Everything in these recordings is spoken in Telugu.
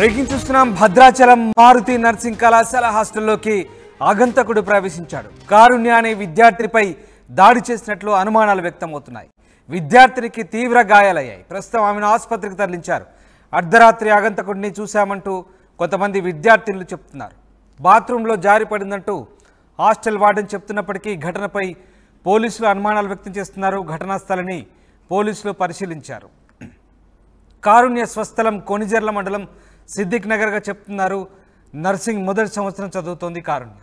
బ్రేకింగ్ చూస్తున్నాం. భద్రాచలం మారుతి నర్సింగ్ కళాశాల హాస్టల్లోకి ఆగంతకుడు ప్రవేశించాడు. కారుణ్య అనే విద్యార్థినిపై దాడి చేసినట్లు అనుమానాలు వ్యక్తమవుతున్నాయి. విద్యార్థినికి తీవ్ర గాయాలయ్యాయి. ప్రస్తుతం ఆమెను ఆసుపత్రికి తరలించారు. అర్ధరాత్రి ఆగంతకుడిని చూశామంటూ కొంతమంది విద్యార్థినులు చెప్తున్నారు. బాత్రూంలో జారి పడిందంటూ హాస్టల్ వార్డెన్ చెప్తున్నప్పటికీ ఘటనపై పోలీసులు అనుమానాలు వ్యక్తం చేస్తున్నారు. ఘటనా స్థలాన్ని పోలీసులు పరిశీలించారు. కారుణ్య స్వస్థలం కొనిజర్ల మండలం సిద్దిక్ నగర్గా చెప్తున్నారు. నర్సింగ్ మొదటి సంవత్సరం చదువుతోంది కారుణ్య.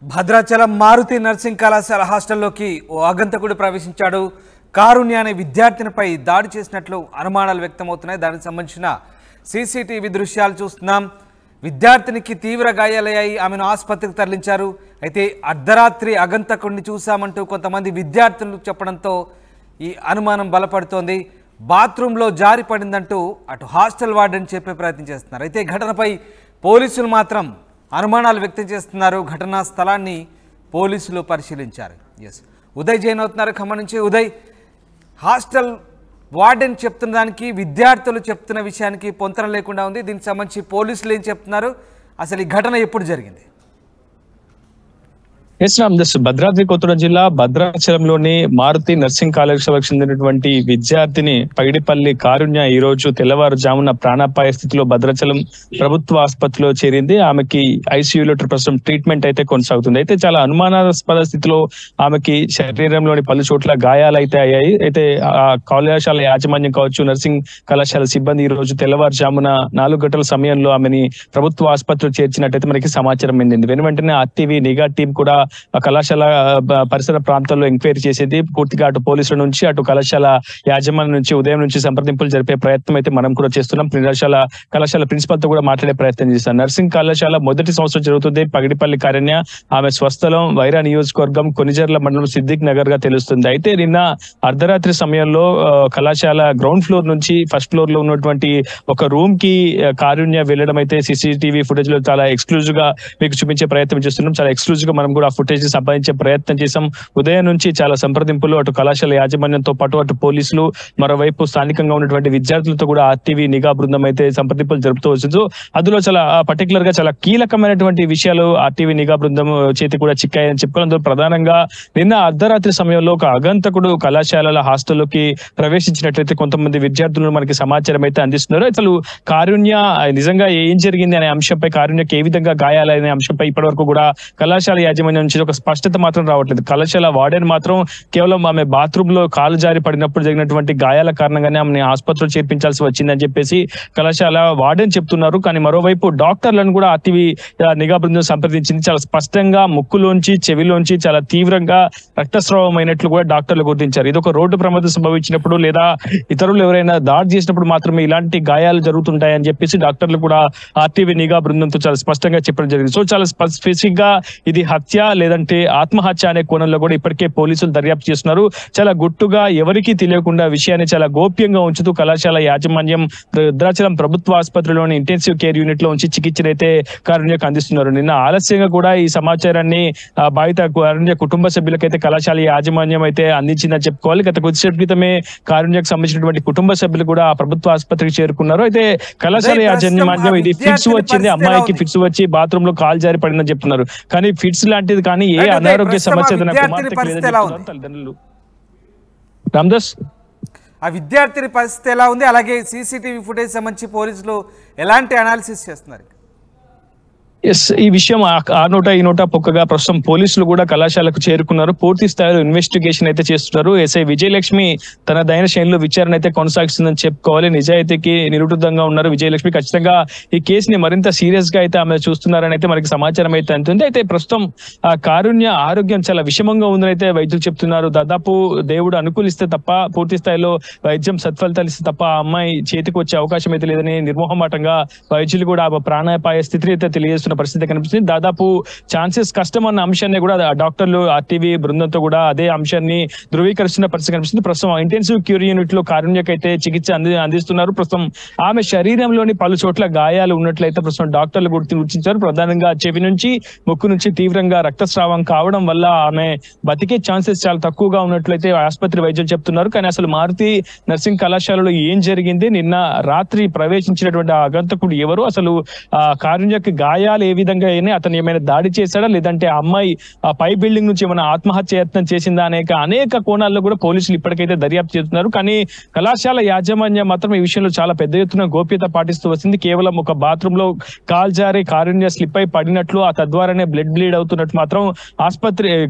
భద్రాచలం మారుతి నర్సింగ్ కళాశాల హాస్టల్లోకి ఓ ఆగంతకుడు ప్రవేశించాడు. కారుణ్య అనే విద్యార్థినిపై దాడి చేసినట్లు అనుమానాలు వ్యక్తమవుతున్నాయి. దానికి సంబంధించిన సీసీటీవీ దృశ్యాలు చూస్తున్నాం. విద్యార్థినికి తీవ్ర గాయాలయ్యాయి. ఆమెను ఆసుపత్రికి తరలించారు. అయితే అర్ధరాత్రి ఆగంతకుడిని చూశామంటూ కొంతమంది విద్యార్థులు చెప్పడంతో ఈ అనుమానం బలపడుతోంది. బాత్రూంలో జారి పడిందంటూ అటు హాస్టల్ వార్డెన్ చెప్పే ప్రయత్నం చేస్తున్నారు. అయితే ఘటనపై పోలీసులు మాత్రం అనుమానాలు వ్యక్తం చేస్తున్నారు. ఘటనా స్థలాన్ని పోలీసులు పరిశీలించారు. ఉదయ్ జైన్ అవుతున్నారు ఖమ్మం నుంచి. ఉదయ్, హాస్టల్ వార్డెన్ చెప్తున్న దానికి విద్యార్థులు చెప్తున్న విషయానికి పొంతన లేకుండా ఉంది. దీనికి సంబంధించి పోలీసులు ఏం చెప్తున్నారు? అసలు ఈ ఘటన ఎప్పుడు జరిగింది? భద్రాద్రి కొత్తగూడెం జిల్లా భద్రాచలంలోని మారుతి నర్సింగ్ కళాశాలకు చెందినటువంటి విద్యార్థిని పైడిపల్లి కారుణ్య ఈ రోజు తెల్లవారుజామున ప్రాణాపాయ స్థితిలో భద్రాచలం ప్రభుత్వ ఆసుపత్రిలో చేరింది. ఆమెకి ఐసీయూలో ప్రస్తుతం ట్రీట్మెంట్ అయితే కొనసాగుతుంది. అయితే చాలా అనుమానాస్పద స్థితిలో ఆమెకి శరీరంలోని పలు చోట్ల గాయాలు అయితే అయ్యాయి. అయితే ఆ కళాశాల యాజమాన్యం కావచ్చు, నర్సింగ్ కళాశాల సిబ్బంది ఈ రోజు తెల్లవారుజామున 4 గంటల సమయంలో ఆమెని ప్రభుత్వ ఆసుపత్రిలో చేర్చినట్టయితే మనకి సమాచారం అందింది. వెంటనే ఆర్టీవీ నిఘా టీం కూడా ఆ కళాశాల పరిసర ప్రాంతాల్లో ఎంక్వైరీ చేసేది. పూర్తిగా అటు పోలీసుల నుంచి అటు కళాశాల యాజమాన్యం నుంచి ఉదయం నుంచి సంప్రదింపులు జరిపే ప్రయత్నం అయితే మనం కూడా చేస్తున్నాం. కళాశాల ప్రిన్సిపల్ తో కూడా మాట్లాడే ప్రయత్నం చేస్తాం. నర్సింగ్ కళాశాల మొదటి సంవత్సరం జరుగుతుంది. పగిడిపల్లి కారుణ్య ఆమె స్వస్థలం వైరా నియోజకవర్గం కొనిజర్ల మండలం సిద్దిక్ నగర్ గా తెలుస్తుంది. అయితే నిన్న అర్ధరాత్రి సమయంలో కళాశాల గ్రౌండ్ ఫ్లోర్ నుంచి ఫస్ట్ ఫ్లోర్ లో ఉన్నటువంటి ఒక రూమ్ కి కారుణ్య వెళ్ళడం అయితే సీసీటీవీ ఫుటేజ్ లో చాలా ఎక్స్క్లూజివ్ గా మీకు చూపించే ప్రయత్నం చేస్తున్నాం. చాలా ఎక్స్క్లూజివ్ గా మనం కూడా ఫుటేజ్ సంపాదించే ప్రయత్నం చేశాం. ఉదయం నుంచి చాలా సంప్రదింపులు అటు కళాశాల యాజమాన్యంతో పాటు అటు పోలీసులు, మరోవైపు స్థానికంగా ఉన్నటువంటి విద్యార్థులతో కూడా ఆర్టీవీ నిఘా బృందం అయితే సంప్రదింపులు జరుపుతూ వచ్చింది. అందులో చాలా పర్టికులర్ గా చాలా కీలకమైనటువంటి విషయాలు ఆర్టీవీ నిఘా బృందం చేతి కూడా చిక్కాయని చెప్పుకోవాలి. అందులో ప్రధానంగా నిన్న అర్ధరాత్రి సమయంలో ఒక ఆగంతకుడు కళాశాలల హాస్టల్లోకి ప్రవేశించినట్లయితే కొంతమంది విద్యార్థులను మనకి సమాచారం అయితే అందిస్తున్నారు. అసలు కారుణ్య నిజంగా ఏం జరిగింది అనే అంశంపై, కారుణ్యకి ఏ విధంగా గాయాలనే అంశంపై ఇప్పటి వరకు కూడా కళాశాల యాజమాన్యం నుంచి ఒక స్పష్టత మాత్రం రావట్లేదు. కళాశాల వార్డెన్ మాత్రం కేవలం ఆమె బాత్రూమ్ లో కాలు జారి పడినప్పుడు జరిగినటువంటి గాయాల కారణంగానే ఆమె ఆసుపత్రిలో చేర్పించాల్సి వచ్చిందని చెప్పేసి కళాశాల వార్డెన్ చెప్తున్నారు. కానీ మరోవైపు డాక్టర్లను కూడా అతివి నిఘా బృందం సంప్రదించింది. చాలా స్పష్టంగా ముక్కులోంచి చెవిలోంచి చాలా తీవ్రంగా రక్తస్రావం అయినట్లు కూడా డాక్టర్లు గుర్తించారు. ఇది ఒక రోడ్డు ప్రమాదం సంభవించినప్పుడు లేదా ఇతరులు ఎవరైనా దాడి చేసినప్పుడు మాత్రమే ఇలాంటి గాయాలు జరుగుతుంటాయని చెప్పేసి డాక్టర్లు కూడా ఆర్టీవీ నిఘా బృందంతో చాలా స్పష్టంగా చెప్పడం జరిగింది. సో చాలా స్పెసిఫిక్ గా ఇది హత్య లేదంటే ఆత్మహత్య అనే కోణంలో కూడా ఇప్పటికే పోలీసులు దర్యాప్తు చేస్తున్నారు. చాలా గుట్టుగా ఎవరికీ తెలియకుండా విషయాన్ని చాలా గోప్యంగా ఉంచుతూ కళాశాల యాజమాన్యం భద్రాచలం ప్రభుత్వ ఆసుపత్రిలోని ఇంటెన్సివ్ కేర్ యూనిట్ లో ఉంచి చికిత్సనైతే కారుణ్యకు అందిస్తున్నారు. నిన్న ఆలస్యంగా కూడా ఈ సమాచారాన్ని బాధిత కారుణ్య కుటుంబ సభ్యులకైతే కళాశాల యాజమాన్యం అయితే అందించిందని చెప్పుకోవాలి. గత కొద్దిసేపు క్రితమే కారుణ్యకు సంబంధించినటువంటి కుటుంబ సభ్యులు కూడా ఆ ప్రభుత్వ ఆసుపత్రికి చేరుకున్నారు. అయితే కళాశాల యాజమాన్యం ఇది ఫిట్స్ వచ్చింది, అమ్మాయికి ఫిట్స్ వచ్చి బాత్రూమ్ లో కాలు జారి పడిందని చెప్తున్నారు. కానీ ఫిట్స్ లాంటిది కానీ ఏ అనారోగ్య సమస్య తల్లిదండ్రులు. రామ్దాస్, ఆ విద్యార్థిని పరిస్థితి ఎలా ఉంది? అలాగే సీసీటీవీ ఫుటేజ్ సంబంధించి పోలీసులు ఎలాంటి అనాలిసిస్ చేస్తున్నారు? ఎస్, ఈ విషయం ఆ నోట ఈ నోట పొక్కగా ప్రస్తుతం పోలీసులు కూడా కళాశాలకు చేరుకున్నారు. పూర్తి స్థాయిలో ఇన్వెస్టిగేషన్ అయితే చేస్తున్నారు. ఎస్ఐ విజయలక్ష్మి తన దైన శైలిలో విచారణ అయితే కొనసాగిస్తుందని చెప్పుకోవాలి. నిజాయితీకి నిరుద్ధంగా ఉన్నారు విజయలక్ష్మి. ఖచ్చితంగా ఈ కేసుని మరింత సీరియస్ గా అయితే ఆమె చూస్తున్నారని అయితే మనకి సమాచారం అయితే అందుతుంది. అయితే ప్రస్తుతం ఆ కారుణ్య ఆరోగ్యం చాలా విషమంగా ఉందని అయితే వైద్యులు చెప్తున్నారు. దాదాపు దేవుడు అనుకూలిస్తే తప్ప, పూర్తి స్థాయిలో వైద్యం సత్ఫలితాలు ఇస్తే తప్ప ఆ అమ్మాయి చేతికి వచ్చే అవకాశం అయితే లేదని నిర్మోహమాటంగా వైద్యులు కూడా ప్రాణాపాయ స్థితిని అయితే తెలియజేస్తున్న పరిస్థితి కనిపిస్తుంది. దాదాపు ఛాన్సెస్ కష్టం అన్న అంశాన్ని కూడా డాక్టర్లు ఆర్టీవీ బృందంతో కూడా అదే అంశాన్ని ధృవీకరిస్తున్న పరిస్థితి కనిపిస్తుంది. ప్రస్తుతం ఇంటెన్సివ్ క్యూర్ యూనిట్ లో కారుణ్యకైతే చికిత్స అందిస్తున్నారు. ప్రస్తుతం ఆమె శరీరంలోని పలు చోట్ల గాయాలు ఉన్నట్లయితే ప్రస్తుతం డాక్టర్లు గుర్తించారు. ప్రధానంగా చెవి నుంచి ముక్కు నుంచి తీవ్రంగా రక్తస్రావం కావడం వల్ల ఆమె బతికే ఛాన్సెస్ చాలా తక్కువగా ఉన్నట్లయితే ఆసుపత్రి వైద్యులు చెప్తున్నారు. కానీ అసలు మారుతి నర్సింగ్ కళాశాలలో ఏం జరిగింది, నిన్న రాత్రి ప్రవేశించినటువంటి ఆ ఆగంతకుడు ఎవరు, అసలు ఆ కారుణ్యకి గాయాలు ఏ విధంగా అయినా, అతను ఏమైనా దాడి చేశాడా, లేదంటే ఆ అమ్మాయి ఆ పై బిల్డింగ్ నుంచి ఏమైనా ఆత్మహత్య యత్నం చేసిందా అనేక కోణాల్లో కూడా పోలీసులు ఇప్పటికైతే దర్యాప్తు చేస్తున్నారు. కానీ కళాశాల యాజమాన్యం మాత్రం ఈ విషయంలో చాలా పెద్ద ఎత్తున గోప్యత పాటిస్తూ వస్తుంది. కేవలం ఒక బాత్రూమ్ లో కాల్ జారి కారుణ్య స్లిప్ అయి పడినట్లు, ఆ తద్వారానే బ్లీడ్ అవుతున్నట్టు మాత్రం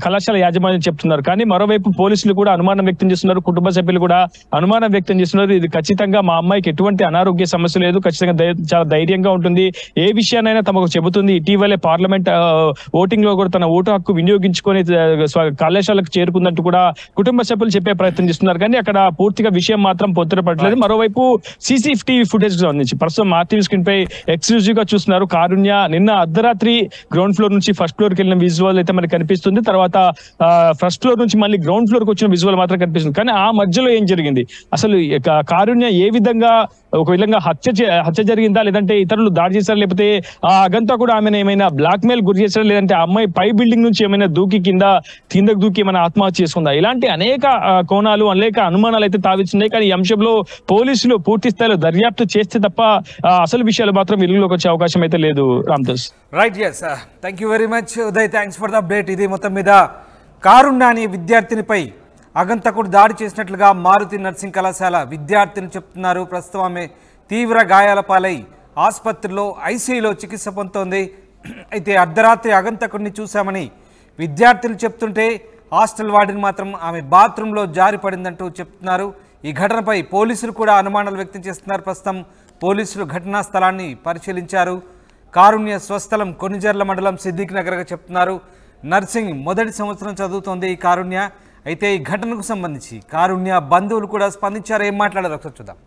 కళాశాల యాజమాన్యం చెప్తున్నారు. కానీ మరోవైపు పోలీసులు కూడా అనుమానం వ్యక్తం చేస్తున్నారు. కుటుంబ సభ్యులు కూడా అనుమానం వ్యక్తం చేస్తున్నారు. ఇది ఖచ్చితంగా మా అమ్మాయికి ఎటువంటి అనారోగ్య సమస్య లేదు, ఖచ్చితంగా చాలా ధైర్యంగా ఉంటుంది, ఏ విషయాన్నైనా తమకు చెబుతుంది. ఇటీవలే పార్లమెంట్ ఓటింగ్ లో కూడా తన ఓటు హక్కు వినియోగించుకొని కళాశాలకు చేరుకుందంటూ కూడా కుటుంబ సభ్యులు చెప్పే ప్రయత్నం చేస్తున్నారు. కానీ అక్కడ పూర్తిగా విషయం మాత్రం పొందుపడలేదు. మరోవైపు సీసీటీవీ ఫుటేజ్ సంబంధించి ప్రస్తుతం ఆర్టీవీ స్క్రీన్ పై ఎక్స్క్లూజివ్ గా చూస్తున్నారు. కారుణ్య నిన్న అర్ధరాత్రి గ్రౌండ్ ఫ్లోర్ నుంచి ఫస్ట్ ఫ్లోర్ కి వెళ్ళిన విజువల్ అయితే మనకి కనిపిస్తుంది. తర్వాత ఫస్ట్ ఫ్లోర్ నుంచి మళ్ళీ గ్రౌండ్ ఫ్లోర్ కి వచ్చిన విజువల్ మాత్రం కనిపిస్తుంది. కానీ ఆ మధ్యలో ఏం జరిగింది, అసలు కారుణ్య ఏ విధంగా ఒక విధంగా హత్య జరిగిందా, లేదంటే ఇతరులు దాడి చేశారా, లేకపోతే ఆ అగంతా కూడా ఆమెను ఏమైనా బ్లాక్ మెయిల్ గురి చేశారా, లేదంటే ఆ అమ్మాయి పై బిల్డింగ్ నుంచి ఏమైనా కిందకు దూకి ఏమైనా ఆత్మహత్య చేసుకుందా, ఇలాంటి అనేక కోణాలు అనేక అనుమానాలు అయితే తావిస్తున్నాయి. కానీ ఈ అంశంలో పోలీసులు పూర్తి స్థాయిలో దర్యాప్తు చేస్తే తప్ప అసలు విషయాలు మాత్రం వెలుగులోకి వచ్చే అవకాశం అయితే లేదు. Ramdas. Right, yes, thank you very much Uday, thanks for the update. ఇది మొత్తం మీద కారుణ్య అనే విద్యార్థినిపై అగంతకుడు దాడి చేసినట్లుగా మారుతి నర్సింగ్ కళాశాల విద్యార్థిని చెప్తున్నారు. ప్రస్తుతం ఆమె తీవ్ర గాయాల పాలై ఆసుపత్రిలో ఐసీయూలో చికిత్స పొందుతోంది. అయితే అర్ధరాత్రి అగంతకుడిని చూశామని విద్యార్థులు చెప్తుంటే హాస్టల్ వార్డెన్ మాత్రం ఆమె బాత్రూంలో జారి పడిందంటూ చెప్తున్నారు. ఈ ఘటనపై పోలీసులు కూడా అనుమానాలు వ్యక్తం చేస్తున్నారు. ప్రస్తుతం పోలీసులు ఘటనా స్థలాన్ని పరిశీలించారు. కారుణ్య స్వస్థలం కొనిజర్ల మండలం సిద్దిక్ నగర్గా చెప్తున్నారు. నర్సింగ్ మొదటి సంవత్సరం చదువుతోంది ఈ కారుణ్య. అయితే ఈ ఘటనకు సంబంధించి కారుణ్య బంధువులు కూడా స్పందించారు. ఏం మాట్లాడారు ఒకసారి చూద్దాం.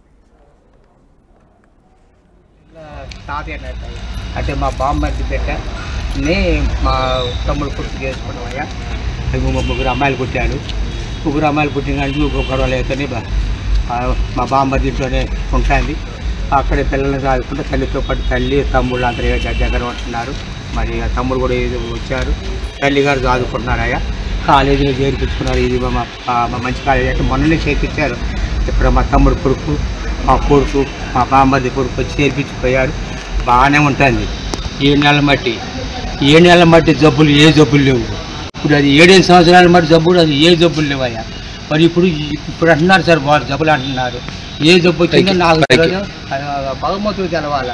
అంటే మా బామ్మర్ది పెట్టని మా తమ్ముడు పుట్టి చేసుకోవడం అయ్యా. ముగ్గురు అమ్మాయిలు పుట్టాడు. ముగ్గురు అమ్మాయిలు పుట్టిన కానీ గొడవలు అవుతాయి. మా బామ్మర్ది ఇంట్లోనే ఉంటుంది. అక్కడే పిల్లల్ని చదువుకుంటే తల్లితో పాటు తల్లి తమ్ముళ్ళు అందరూ దగ్గర ఉంటున్నారు. మరి తమ్ముడు కూడా వచ్చారు, తల్లిగారు చదువుకుంటున్నారు అయ్యా. కాలేజీలో చేర్పించుకున్నారు. ఇది మా మంచి కాలేజీ అంటే మొన్ననే చేర్పించారు. ఇప్పుడు మా తమ్ముడు కొడుకు, మా కొడుకు, మా బామ్మర్ది కొడుకు వచ్చి చేర్పించిపోయాడు. బాగానే ఉంటుంది. 7 నెలల మట్టి జబ్బులు ఏ జబ్బులు లేవు. ఇప్పుడు అది 7 సంవత్సరాల మట్టి జబ్బులు, అది ఏ జబ్బులు లేవయ్యా. మరి ఇప్పుడు అంటున్నారు సార్, వాళ్ళు జబ్బులు అంటున్నారు. ఏ జబ్బు వచ్చిందో నాకు తెలియదు, భగవంతుడు తెలవాల.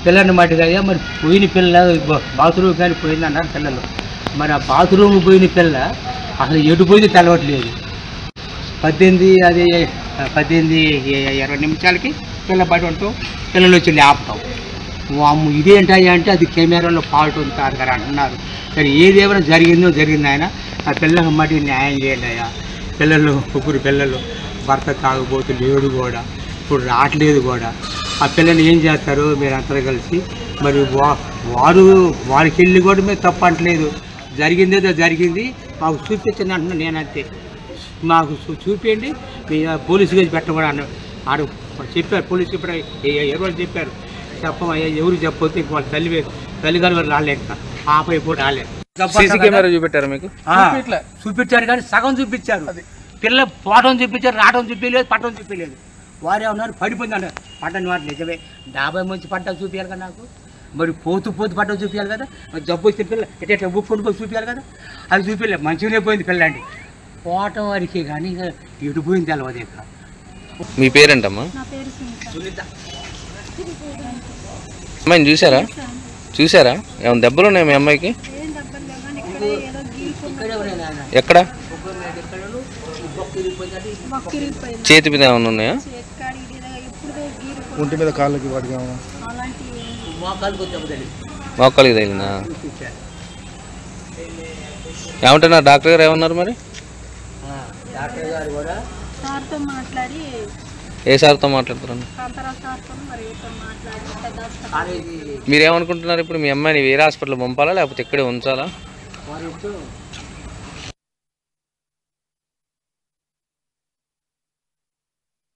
పిల్లల్ని మట్టిగా అయ్యా. మరి పోయిన పిల్ల బాత్రూమ్ కానీ పోయింది అన్నారు పిల్లలు. మరి ఆ బాత్రూమ్ పోయిన పిల్ల అసలు ఎటు పోయింది తెలవట్లేదు. 18-20 నిమిషాలకి పిల్ల బయట ఉంటాం, పిల్లలు వచ్చి లేపుతాం. అమ్ము ఇదేంటయ్యా అంటే అది కెమెరాలో ఫాల్ట్ ఉంటారు కదా అంటున్నారు. సరే ఏదేమైనా జరిగింది ఆయన. ఆ పిల్లలకు మట్టి న్యాయం చేయండి అయ్యా. ముగ్గురు పిల్లలు, భర్త తాగుబోతు లేడు కూడా, ఇప్పుడు రావట్లేదు కూడా. ఆ పిల్లని ఏం చేస్తారు మీరు అంతా కలిసి? మరి వారికి వెళ్ళి కూడా మీరు తప్పు అంటలేదు. జరిగిందేదో జరిగింది, మాకు చూపించండి అంటున్నాను నేనంతే. మాకు చూపించండి, మీ పోలీసు కేసు పెట్టకూడదు అన్న ఆడు చెప్పారు. పోలీసు ఇప్పుడు ఎవరు చెప్పారు చెప్పమయ్యా. ఎవరు చెప్పొద్దు వాళ్ళ తల్లిగారు వారు రాలేదు, పాప ఇప్పుడు రాలేదు. చూపెట్టారు మీకు? చూపించారు కానీ సగం చూపించారు. పిల్ల పోవటం చూపించారు, రావడం చూపించలేదు, పట్టడం చూపించలేదు. వారే ఉన్నారు పడిపోయింది అంటారు. పట్టని వాటి నిజమే. 50 మంచి పంట చూపించాలి కదా నాకు. మరి పోతూ పట్టడం చూపించాలి కదా. జబ్బు వచ్చిన పిల్ల ఎట్లా ఊపుకొని పోయి చూపించాలి కదా. అది చూపించలేదు. మంచిగానే పోయింది పిల్ల అండి. పోవటం వారికి కానీ ఎటు పోయింది తెలవదు. ఇక మీ పేరేంటమ్మా? సునీత. అమ్మాయిని చూసారా? చూసారా ఏమైనా దెబ్బలు ఉన్నాయి మీ అమ్మాయికి? ఎక్కడ? చేతి మీద ఏమైనా ఉన్నాయా? ఒంటి మీద కాళ్ళకి వాటికి మోకాలికి తగిలినా? ఏమంటున్నారు డాక్టర్ గారు? ఏమన్నారు మరి? ఏ సార్తో మాట్లాడుతున్నారు? మీరేమనుకుంటున్నారు ఇప్పుడు? మీ అమ్మాయిని వేరే హాస్పిటల్ పంపాలా లేకపోతే ఇక్కడే ఉంచాలా?